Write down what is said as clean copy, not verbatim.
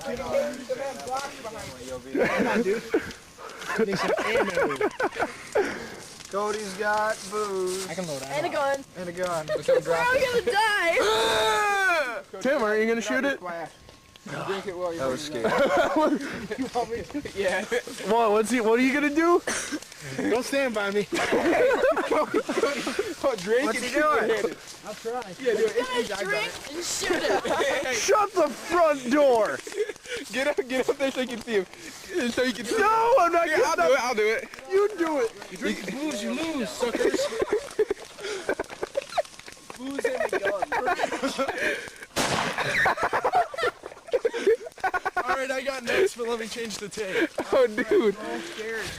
Come on, dude. Need some ammo. Cody's got booze. I can load it. And a gun. And a gun. We're all gonna die. Tim, are you gonna shoot it? Drink it while you're I was scared. You want me to? Yeah. What are you gonna do? Don't stand by me. What's he doing? I'll try. Yeah, do it. Gonna drink and shoot it. Shut the front door! Get up there so you can see him. So you can see him. No, I'm not Here, getting I'll do it. You do it. You drink the booze, you lose, suckers. Booze and a gun. Alright, I got next, but let me change the tape. Oh, dude. I'm scared.